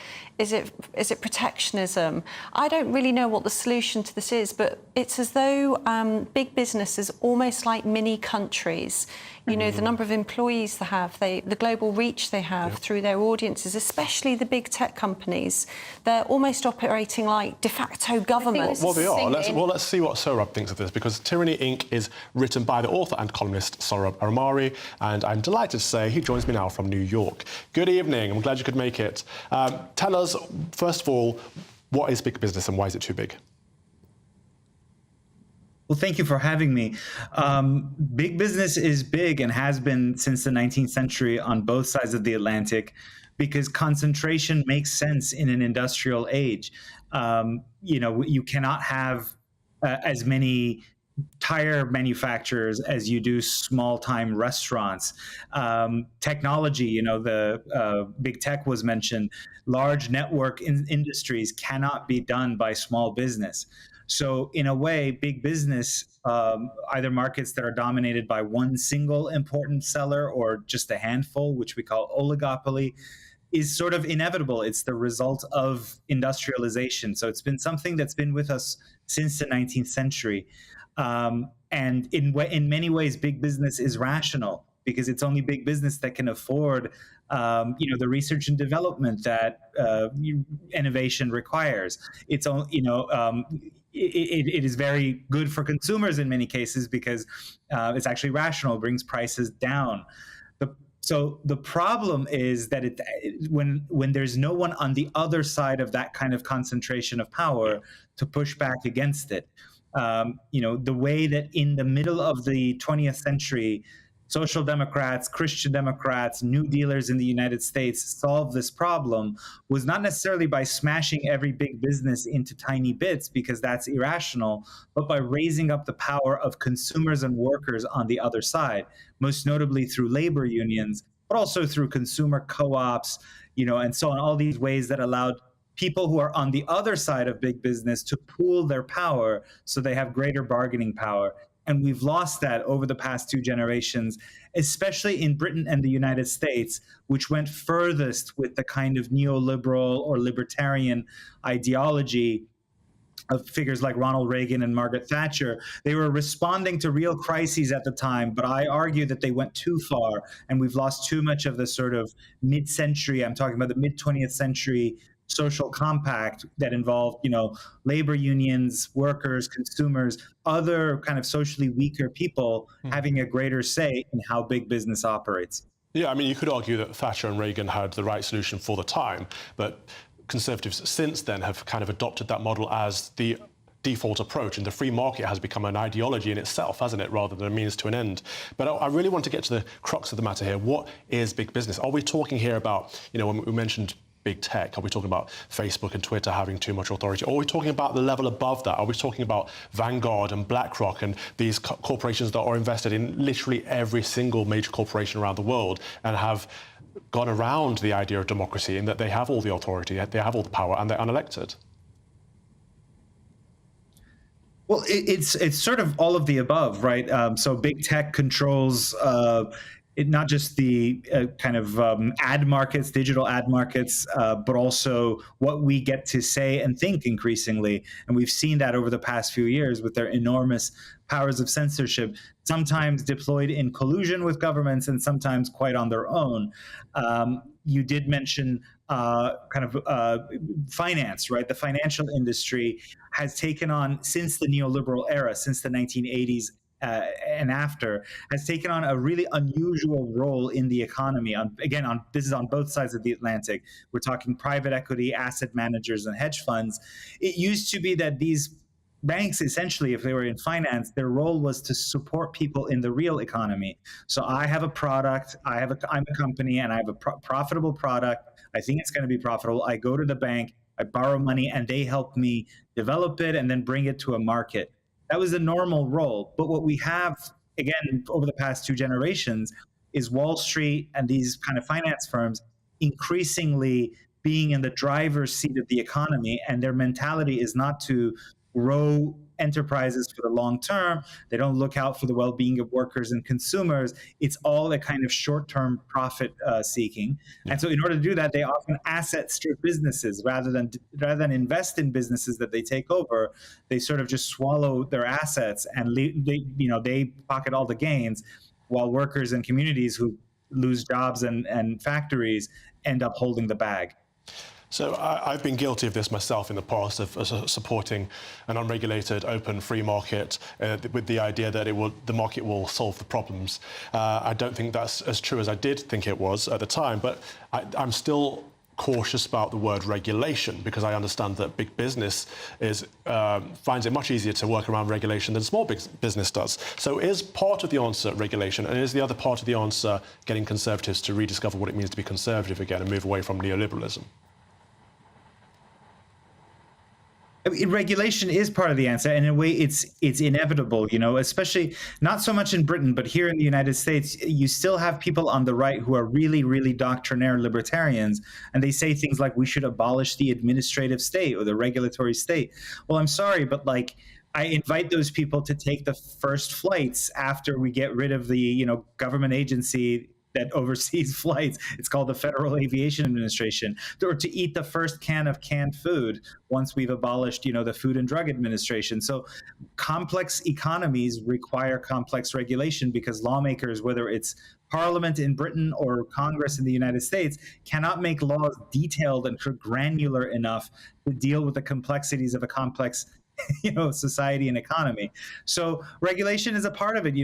protectionism? I don't really know what the solution to this is, but it's as though big business is almost like mini countries. You know, the number of employees they have, the global reach they have through their audiences, especially the big tech companies. They're almost operating like de facto governments. Well, they are. Let's see what Saurabh thinks of this, because Tyranny Inc. is written by the author and columnist Saurabh Armari, and I'm delighted to say he joins me now from New York. Good evening. I'm glad you could make it. Tell us, first of all, what is big business and why is it too big? Well, thank you for having me. Big business is big and has been since the 19th century on both sides of the Atlantic because concentration makes sense in an industrial age. You know, you cannot have as many tire manufacturers as you do small-time restaurants. Technology, you know, the big tech was mentioned. Large network industries cannot be done by small business. So in a way, big business, either markets that are dominated by one single important seller or just a handful, which we call oligopoly, is sort of inevitable. It's the result of industrialization. So it's been something that's been with us since the 19th century. And in many ways, big business is rational because it's only big business that can afford you know, the research and development that innovation requires. It's you know, it is very good for consumers in many cases because it's actually rational, brings prices down. So the problem is that when there's no one on the other side of that kind of concentration of power to push back against it. You know, the way that in the middle of the 20th century, Social Democrats, Christian Democrats, New Dealers in the United States solved this problem was not necessarily by smashing every big business into tiny bits, because that's irrational, but by raising up the power of consumers and workers on the other side, most notably through labor unions, but also through consumer co-ops, you know, and so on, all these ways that allowed people who are on the other side of big business to pool their power so they have greater bargaining power. And we've lost that over the past 2 generations, especially in Britain and the United States, which went furthest with the kind of neoliberal or libertarian ideology of figures like Ronald Reagan and Margaret Thatcher. They were responding to real crises at the time, but I argue that they went too far, and we've lost too much of the sort of mid-century, I'm talking about the mid-20th century social compact that involved, you know, labor unions, workers, consumers, other kind of socially weaker people having a greater say in how big business operates. Yeah, I mean, you could argue that Thatcher and Reagan had the right solution for the time, but Conservatives since then have kind of adopted that model as the default approach, and the free market has become an ideology in itself, hasn't it, rather than a means to an end. But I really want to get to the crux of the matter here. What is big business? Are we talking here about, you know, when we mentioned big tech, are we talking about Facebook and Twitter having too much authority? Or are we talking about the level above that? Are we talking about Vanguard and BlackRock and these corporations that are invested in literally every single major corporation around the world and have gone around the idea of democracy in that they have all the authority, they have all the power, and they're unelected? Well, it's sort of all of the above, right? So big tech controls not just the kind of ad markets, digital ad markets, but also what we get to say and think increasingly. And we've seen that over the past few years with their enormous powers of censorship, sometimes deployed in collusion with governments and sometimes quite on their own. You did mention finance, right? The financial industry has taken on, since the neoliberal era, since the 1980s, and after, has taken on a really unusual role in the economy. This is on both sides of the Atlantic. We're talking private equity, asset managers, and hedge funds. It used to be that these banks, essentially, if they were in finance, their role was to support people in the real economy. So I have a product, I'm a company, and I have a profitable product. I think it's going to be profitable. I go to the bank, I borrow money, and they help me develop it and then bring it to a market. That was the normal role. But what we have, again, over the past 2 generations is Wall Street and these kind of finance firms increasingly being in the driver's seat of the economy, and their mentality is not to grow enterprises for the long term. They don't look out for the well-being of workers and consumers. It's all a kind of short-term profit seeking. And so in order to do that, they often asset strip businesses rather than invest in businesses that they take over. They sort of just swallow their assets and they pocket all the gains, while workers and communities who lose jobs and factories end up holding the bag. So I've been guilty of this myself in the past, of supporting an unregulated, open, free market with the idea that the market will solve the problems. I don't think that's as true as I did think it was at the time, but I'm still cautious about the word regulation, because I understand that big business finds it much easier to work around regulation than small business does. So is part of the answer regulation, and is the other part of the answer getting Conservatives to rediscover what it means to be conservative again and move away from neoliberalism? Regulation is part of the answer, and in a way it's inevitable, especially not so much in Britain, but here in the United States, you still have people on the right who are really, really doctrinaire libertarians, and they say things like we should abolish the administrative state or the regulatory state. Well, I'm sorry, but I invite those people to take the first flights after we get rid of the government agency that oversees flights. It's called the Federal Aviation Administration, or to eat the first can of canned food once we've abolished, the Food and Drug Administration. So complex economies require complex regulation, because lawmakers, whether it's Parliament in Britain or Congress in the United States, cannot make laws detailed and granular enough to deal with the complexities of a complex society and economy. So regulation is a part of it.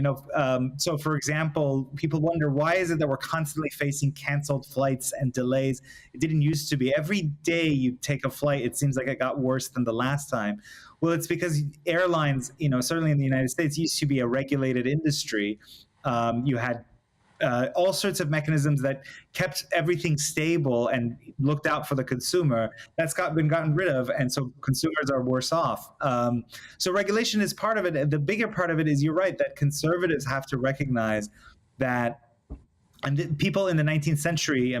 So for example, people wonder, why is it that we're constantly facing canceled flights and delays? It didn't used to be. Every day you take a flight, it seems like it got worse than the last time. Well, it's because airlines, certainly in the United States, used to be a regulated industry. You had all sorts of mechanisms that kept everything stable and looked out for the consumer. That's been gotten rid of, and so consumers are worse off. So regulation is part of it. And the bigger part of it is, you're right, that conservatives have to recognize that, and people in the 19th century,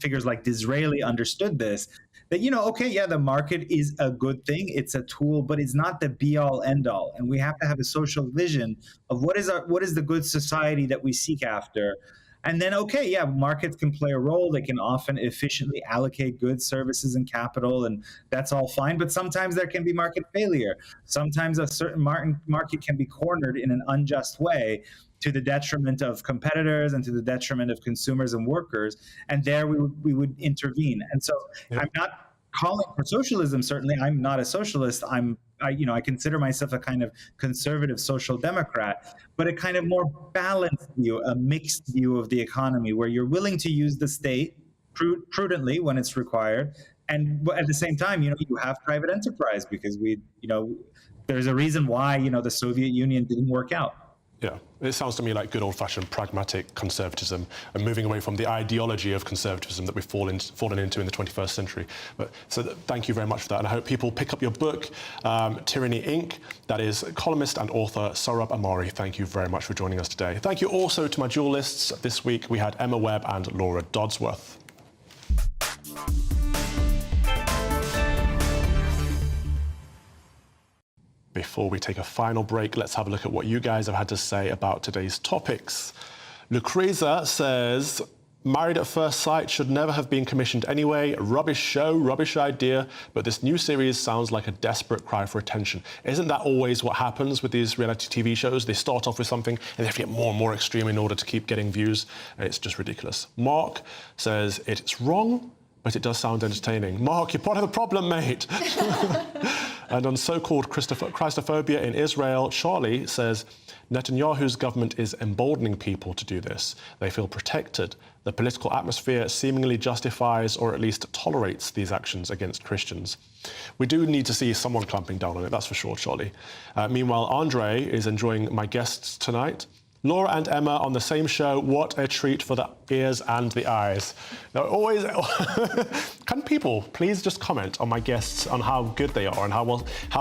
figures like Disraeli understood this, that, the market is a good thing, it's a tool, but it's not the be-all, end-all. And we have to have a social vision of what is the good society that we seek after. And then, markets can play a role. They can often efficiently allocate goods, services, and capital, and that's all fine. But sometimes there can be market failure. Sometimes a certain market can be cornered in an unjust way, to the detriment of competitors and to the detriment of consumers and workers. And there we would intervene. And so I'm not calling for socialism, certainly. I'm not a socialist. I consider myself a kind of conservative social democrat, but a kind of more balanced view, a mixed view of the economy, where you're willing to use the state prudently when it's required. And at the same time, you have private enterprise, because there's a reason why, the Soviet Union didn't work out. Yeah, it sounds to me like good old-fashioned pragmatic conservatism, and moving away from the ideology of conservatism that we've fallen into in the 21st century. Thank you very much for that, and I hope people pick up your book, Tyranny Inc. That is columnist and author Sohrab Ahmari. Thank you very much for joining us today. Thank you also to my dualists. This week we had Emma Webb and Laura Dodsworth. Before we take a final break, let's have a look at what you guys have had to say about today's topics. Lucreza says, Married at First Sight should never have been commissioned anyway. Rubbish show, rubbish idea, but this new series sounds like a desperate cry for attention. Isn't that always what happens with these reality TV shows? They start off with something and they have to get more and more extreme in order to keep getting views. It's just ridiculous. Mark says it's wrong, but it does sound entertaining. Mark, you're part of the problem, mate. And on so-called Christophobia in Israel, Charlie says, Netanyahu's government is emboldening people to do this. They feel protected. The political atmosphere seemingly justifies or at least tolerates these actions against Christians. We do need to see someone clamping down on it, that's for sure, Charlie. Meanwhile, Andre is enjoying my guests tonight. Laura and Emma on the same show. What a treat for the ears and the eyes. Now, always, can people please just comment on my guests on how good they are and how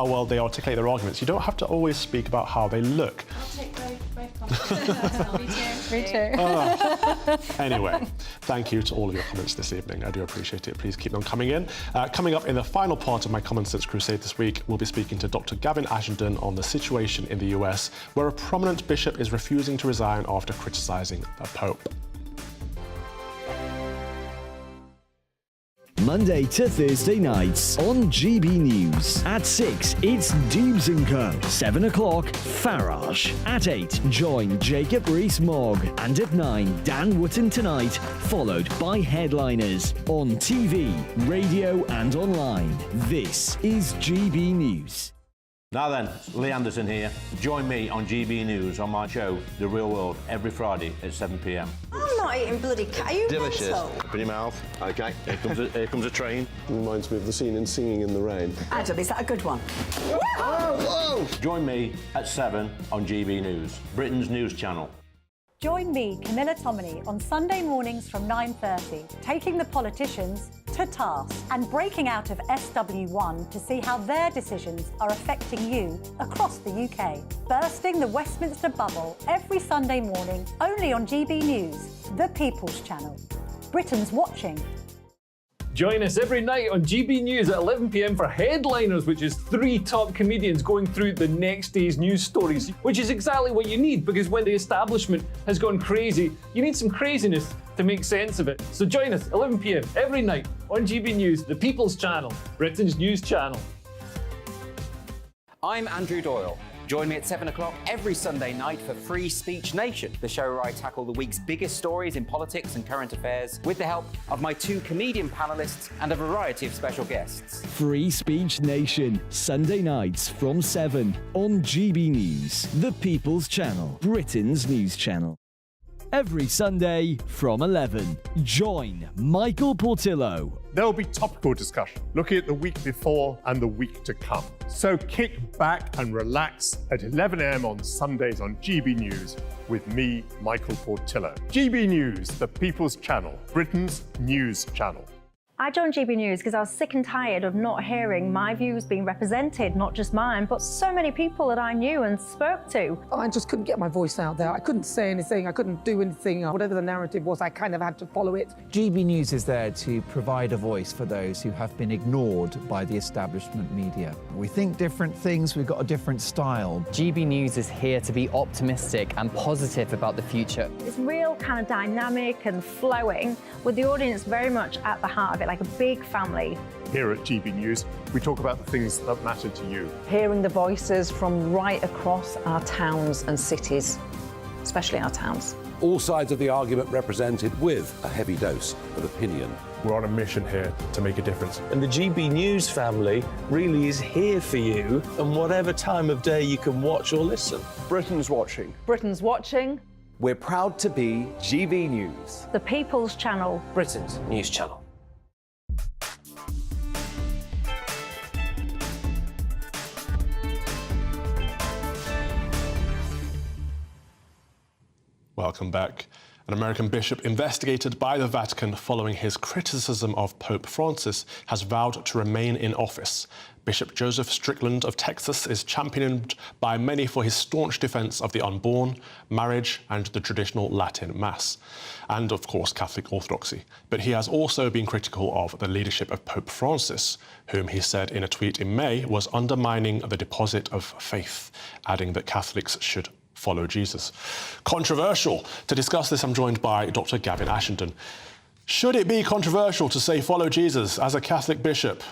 well they articulate their arguments? You don't have to always speak about how they look. I'll take both compliments. Me too. Anyway, thank you to all of your comments this evening. I do appreciate it. Please keep them coming in. Coming up in the final part of my Common Sense Crusade this week, we'll be speaking to Dr. Gavin Ashenden on the situation in the US, where a prominent bishop is refusing to resign after criticising the Pope. Monday to Thursday nights on GB News. At 6, it's Dubes & Co. 7 o'clock, Farage. At 8, join Jacob Rees-Mogg. And at 9, Dan Wootton Tonight, followed by Headliners. On TV, radio and online. This is GB News. Now then, Lee Anderson here. Join me on GB News on my show, The Real World, every Friday at 7 p.m. I'm not eating bloody cat. Are you Delicious. mental? Open your mouth. OK, here comes a train. Reminds me of the scene in Singing in the Rain. Adam, is that a good one? Whoa! Join me at 7 on GB News, Britain's news channel. Join me, Camilla Tominey, on Sunday mornings from 9:30, taking the politicians to task and breaking out of SW1 to see how their decisions are affecting you across the UK. Bursting the Westminster bubble every Sunday morning, only on GB News, the People's Channel. Britain's watching. Join us every night on GB News at 11 p.m. for Headliners, which is 3 top comedians going through the next day's news stories, which is exactly what you need, because when the establishment has gone crazy, you need some craziness to make sense of it. So join us 11 p.m. every night on GB News, the People's Channel, Britain's news channel. I'm Andrew Doyle. Join me at 7 o'clock every Sunday night for Free Speech Nation, the show where I tackle the week's biggest stories in politics and current affairs with the help of my 2 comedian panellists and a variety of special guests. Free Speech Nation, Sunday nights from 7 on GB News, the People's Channel, Britain's news channel. Every Sunday from 11, join Michael Portillo. There'll be topical discussion, looking at the week before and the week to come. So kick back and relax at 11 a.m. on Sundays on GB News with me, Michael Portillo. GB News, the People's Channel, Britain's news channel. I joined GB News because I was sick and tired of not hearing my views being represented, not just mine, but so many people that I knew and spoke to. I just couldn't get my voice out there. I couldn't say anything. I couldn't do anything. Whatever the narrative was, I kind of had to follow it. GB News is there to provide a voice for those who have been ignored by the establishment media. We think different things, we've got a different style. GB News is here to be optimistic and positive about the future. It's real kind of dynamic and flowing, with the audience very much at the heart of it, like a big family. Here at GB News, we talk about the things that matter to you. Hearing the voices from right across our towns and cities, especially our towns. All sides of the argument represented with a heavy dose of opinion. We're on a mission here to make a difference. And the GB News family really is here for you, and whatever time of day you can watch or listen. Britain's watching. Britain's watching. We're proud to be GB News, the People's Channel, Britain's news channel. Welcome back. An American bishop investigated by the Vatican following his criticism of Pope Francis has vowed to remain in office. Bishop Joseph Strickland of Texas is championed by many for his staunch defence of the unborn, marriage and the traditional Latin Mass, and of course Catholic Orthodoxy. But he has also been critical of the leadership of Pope Francis, whom he said in a tweet in May was undermining the deposit of faith, adding that Catholics should follow Jesus. Controversial. To discuss this, I'm joined by Dr. Gavin Ashenden. Should it be controversial to say follow Jesus as a Catholic bishop?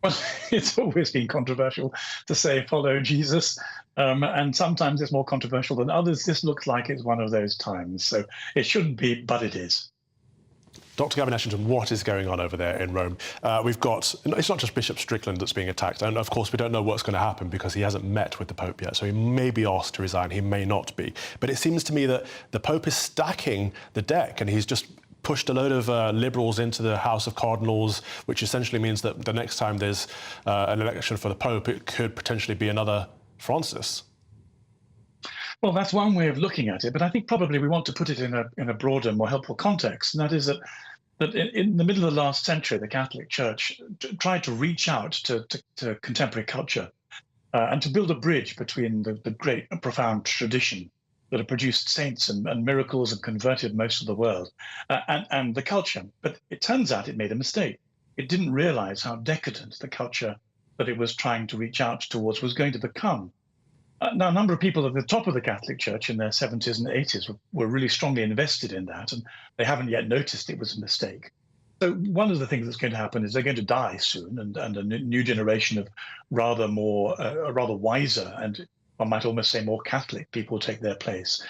Well, it's always been controversial to say follow Jesus, and sometimes it's more controversial than others. This looks like it's one of those times, so it shouldn't be, but it is. Dr. Gavin Ashenden, what is going on over there in Rome? We've got, it's not just Bishop Strickland that's being attacked, and of course we don't know what's going to happen because he hasn't met with the Pope yet, so he may be asked to resign, he may not be. But it seems to me that the Pope is stacking the deck, and he's just pushed a load of liberals into the House of Cardinals, which essentially means that the next time there's an election for the Pope, it could potentially be another Francis. Well, that's one way of looking at it, but I think probably we want to put it in a broader, more helpful context, and that is that in the middle of the last century, the Catholic Church tried to reach out to contemporary culture and to build a bridge between the great and profound tradition that have produced saints and miracles and converted most of the world, and the culture. But it turns out it made a mistake. It didn't realize how decadent the culture that it was trying to reach out towards was going to become. Now, a number of people at the top of the Catholic Church in their 70s and 80s were really strongly invested in that, and they haven't yet noticed it was a mistake. So one of the things that's going to happen is they're going to die soon, and a new generation of rather wiser and one might almost say more Catholic people take their place.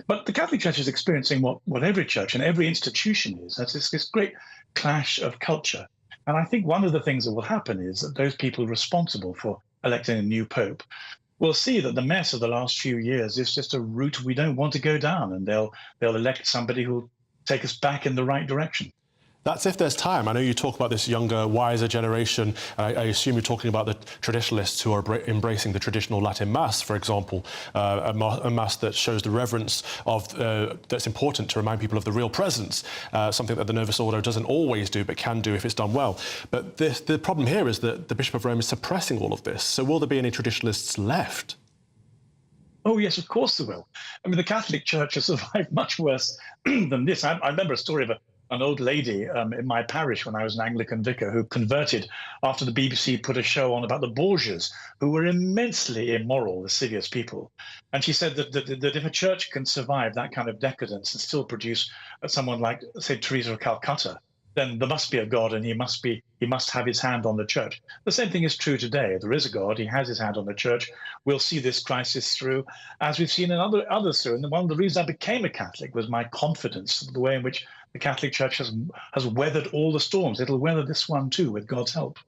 But the Catholic Church is experiencing what every church and every institution is. That's this great clash of culture. And I think one of the things that will happen is that those people responsible for electing a new pope will see that the mess of the last few years is just a route we don't want to go down, and they'll elect somebody who'll take us back in the right direction. That's if there's time. I know you talk about this younger, wiser generation. I assume you're talking about the traditionalists who are embracing the traditional Latin Mass, for example, a Mass that shows the reverence of that's important to remind people of the real presence, something that the Novus Ordo doesn't always do, but can do if it's done well. But the problem here is that the Bishop of Rome is suppressing all of this. So will there be any traditionalists left? Oh, yes, of course there will. I mean, the Catholic Church has survived much worse than this. I remember a story of an old lady in my parish when I was an Anglican vicar who converted after the BBC put a show on about the Borgias, who were immensely immoral, lascivious people. And she said that if a church can survive that kind of decadence and still produce someone like, say, Teresa of Calcutta, then there must be a God, and he must have his hand on the church. The same thing is true today. There is a God, he has his hand on the church. We'll see this crisis through, as we've seen in others through. And one of the reasons I became a Catholic was my confidence, the way in which the Catholic Church has weathered all the storms. It'll weather this one too, with God's help.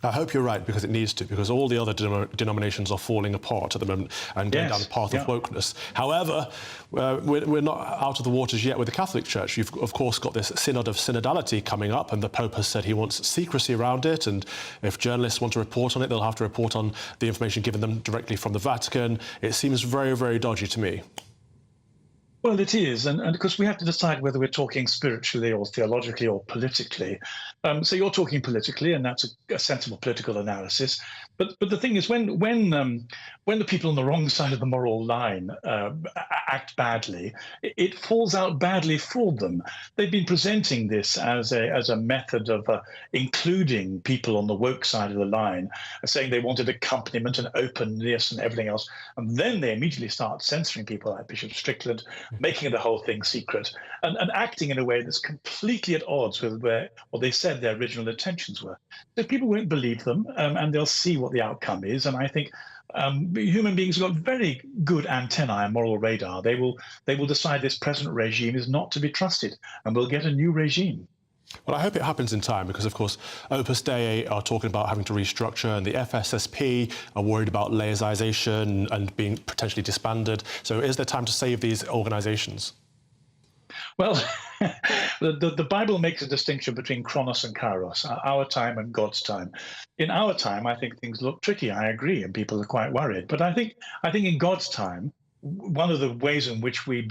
I hope you're right, because it needs to, because all the other denominations are falling apart at the moment and going down the path of wokeness. However, we're not out of the waters yet with the Catholic Church. You've, of course, got this synod of synodality coming up, and the Pope has said he wants secrecy around it, and if journalists want to report on it, they'll have to report on the information given them directly from the Vatican. It seems very, very dodgy to me. Well, it is, and because we have to decide whether we're talking spiritually or theologically or politically. So you're talking politically, and that's a sensible political analysis. But the thing is, when the people on the wrong side of the moral line act badly, it falls out badly for them. They've been presenting this as a method of including people on the woke side of the line, saying they wanted accompaniment and openness and everything else, and then they immediately start censoring people like Bishop Strickland, making the whole thing secret, and acting in a way that's completely at odds with what they said their original intentions were. So people won't believe them, and they'll see what the outcome is. And I think human beings have got very good antennae and moral radar. They will decide this present regime is not to be trusted, and we'll get a new regime. Well, I hope it happens in time, because, of course, Opus Dei are talking about having to restructure, and the FSSP are worried about laicization and being potentially disbanded. So is there time to save these organisations? Well, the Bible makes a distinction between chronos and kairos, our time and God's time. In our time, I think things look tricky, I agree, and people are quite worried. But I think in God's time, one of the ways in which we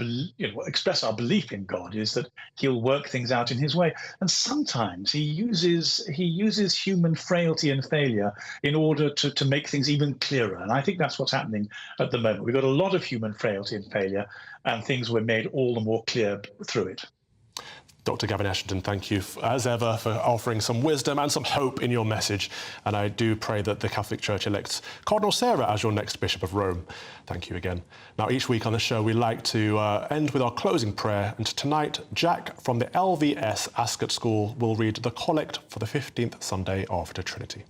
express our belief in God is that he'll work things out in his way. And sometimes he uses human frailty and failure in order to make things even clearer. And I think that's what's happening at the moment. We've got a lot of human frailty and failure, and things were made all the more clear through it. Dr. Gavin Ashington, thank you, as ever, for offering some wisdom and some hope in your message. And I do pray that the Catholic Church elects Cardinal Sarah as your next Bishop of Rome. Thank you again. Now, each week on the show, we like to end with our closing prayer. And tonight, Jack from the LVS Ascot School will read the Collect for the 15th Sunday after Trinity.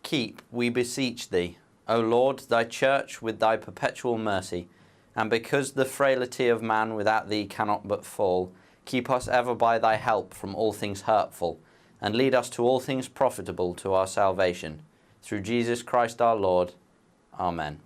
Keep, we beseech thee, O Lord, thy church with thy perpetual mercy, and because the frailty of man without thee cannot but fall, keep us ever by thy help from all things hurtful, and lead us to all things profitable to our salvation. Through Jesus Christ our Lord. Amen.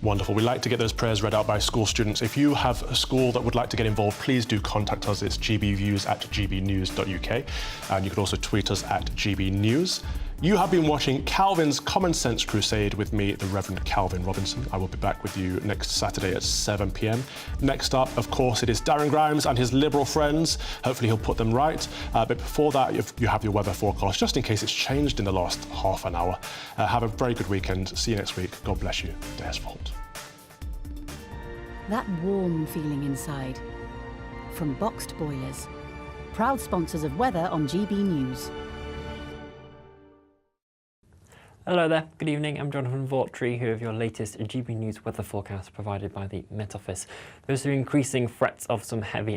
Wonderful. We like to get those prayers read out by school students. If you have a school that would like to get involved, please do contact us. It's gbviews@gbnews.uk. And you can also tweet us at gbnews. You have been watching Calvin's Common Sense Crusade with me, the Reverend Calvin Robinson. I will be back with you next Saturday at 7 p.m. Next up, of course, it is Darren Grimes and his Liberal friends. Hopefully he'll put them right. But before that, you have your weather forecast, just in case it's changed in the last half an hour. Have a very good weekend. See you next week. God bless you. Des Volt. That warm feeling inside. From Boxed Boilers. Proud sponsors of weather on GB News. Hello there, good evening. I'm Jonathan Vaughtry, here with your latest GB News weather forecast provided by the Met Office. There's increasing threats of some heavy